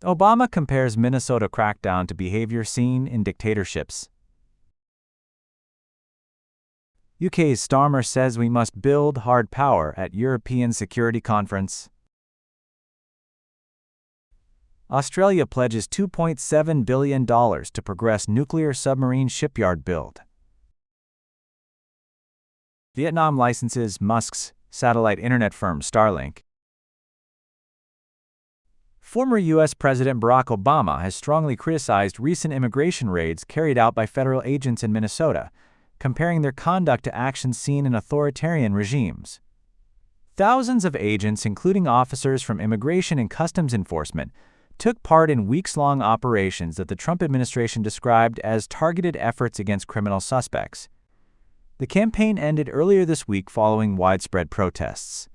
Obama compares Minnesota crackdown to behavior seen in dictatorships. UK's Starmer says we must build hard power at European Security Conference. Australia pledges $2.7 billion to progress nuclear submarine shipyard build. Vietnam licenses Musk's satellite internet firm Starlink. Former U.S. President Barack Obama has strongly criticized recent immigration raids carried out by federal agents in Minnesota, comparing their conduct to actions seen in authoritarian regimes. Thousands of agents, including officers from Immigration and Customs Enforcement, took part in weeks-long operations that the Trump administration described as targeted efforts against criminal suspects. The campaign ended earlier this week following widespread protests.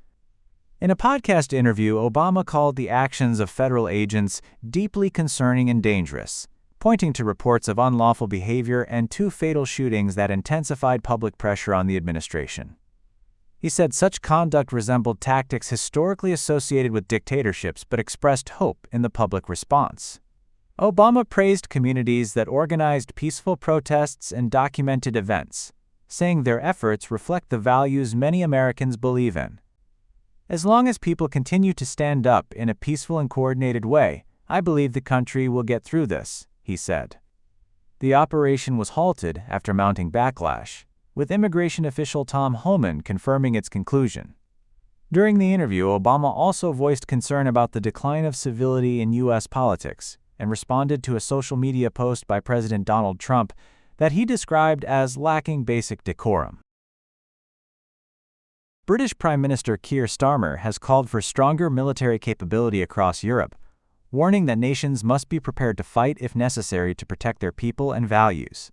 In a podcast interview, Obama called the actions of federal agents deeply concerning and dangerous, pointing to reports of unlawful behavior and 2 fatal shootings that intensified public pressure on the administration. He said such conduct resembled tactics historically associated with dictatorships but expressed hope in the public response. Obama praised communities that organized peaceful protests and documented events, saying their efforts reflect the values many Americans believe in. As long as people continue to stand up in a peaceful and coordinated way, I believe the country will get through this, he said. The operation was halted after mounting backlash, with immigration official Tom Homan confirming its conclusion. During the interview, Obama also voiced concern about the decline of civility in U.S. politics and responded to a social media post by President Donald Trump that he described as lacking basic decorum. British Prime Minister Keir Starmer has called for stronger military capability across Europe, warning that nations must be prepared to fight if necessary to protect their people and values.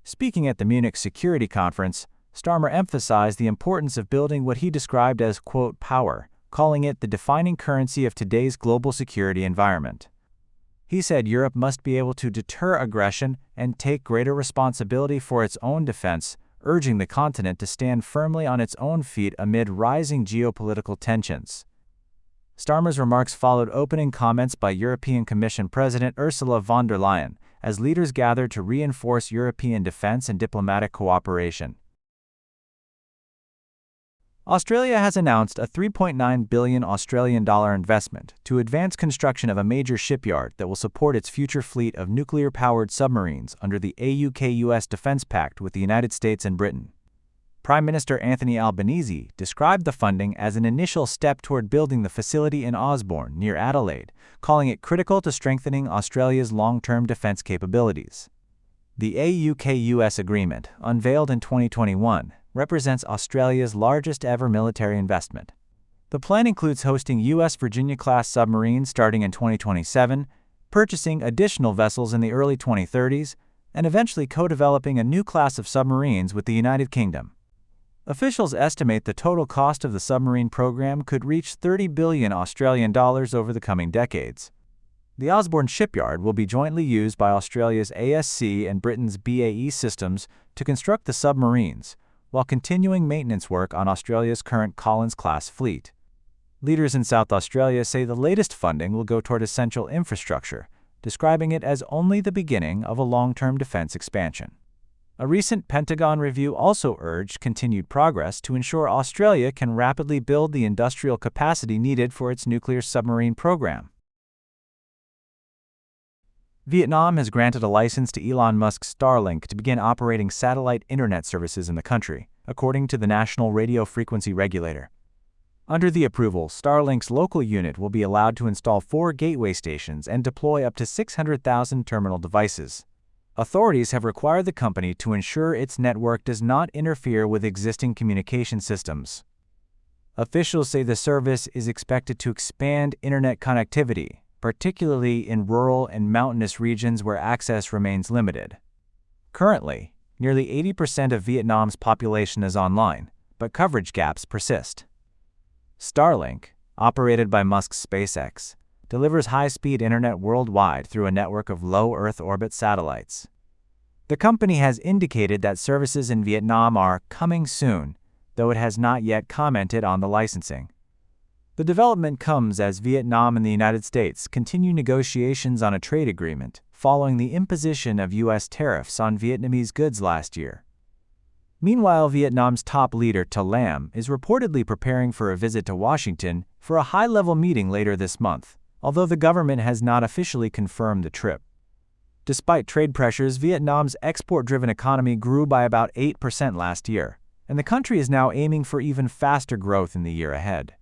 Speaking at the Munich Security Conference, Starmer emphasized the importance of building what he described as, quote, power, calling it the defining currency of today's global security environment. He said Europe must be able to deter aggression and take greater responsibility for its own defense, urging the continent to stand firmly on its own feet amid rising geopolitical tensions. Starmer's remarks followed opening comments by European Commission President Ursula von der Leyen, as leaders gathered to reinforce European defense and diplomatic cooperation. Australia has announced a $3.9 billion Australian investment to advance construction of a major shipyard that will support its future fleet of nuclear-powered submarines under the UK-US Defence Pact with the United States and Britain. Prime Minister Anthony Albanese described the funding as an initial step toward building the facility in Osborne, near Adelaide, calling it critical to strengthening Australia's long-term defence capabilities. The AUK-US agreement, unveiled in 2021, represents Australia's largest ever military investment. The plan includes hosting U.S. Virginia-class submarines starting in 2027, purchasing additional vessels in the early 2030s, and eventually co-developing a new class of submarines with the United Kingdom. Officials estimate the total cost of the submarine program could reach $30 billion Australian dollars over the coming decades. The Osborne shipyard will be jointly used by Australia's ASC and Britain's BAE Systems to construct the submarines, while continuing maintenance work on Australia's current Collins-class fleet. Leaders in South Australia say the latest funding will go toward essential infrastructure, describing it as only the beginning of a long-term defense expansion. A recent Pentagon review also urged continued progress to ensure Australia can rapidly build the industrial capacity needed for its nuclear submarine program. Vietnam has granted a license to Elon Musk's Starlink to begin operating satellite internet services in the country, according to the National Radio Frequency Regulator. Under the approval, Starlink's local unit will be allowed to install 4 gateway stations and deploy up to 600,000 terminal devices. Authorities have required the company to ensure its network does not interfere with existing communication systems. Officials say the service is expected to expand internet connectivity, particularly in rural and mountainous regions where access remains limited. Currently, nearly 80% of Vietnam's population is online, but coverage gaps persist. Starlink, operated by Musk's SpaceX, delivers high-speed internet worldwide through a network of low Earth orbit satellites. The company has indicated that services in Vietnam are coming soon, though it has not yet commented on the licensing. The development comes as Vietnam and the United States continue negotiations on a trade agreement, following the imposition of U.S. tariffs on Vietnamese goods last year. Meanwhile, Vietnam's top leader To Lam is reportedly preparing for a visit to Washington for a high-level meeting later this month, although the government has not officially confirmed the trip. Despite trade pressures, Vietnam's export-driven economy grew by about 8% last year, and the country is now aiming for even faster growth in the year ahead.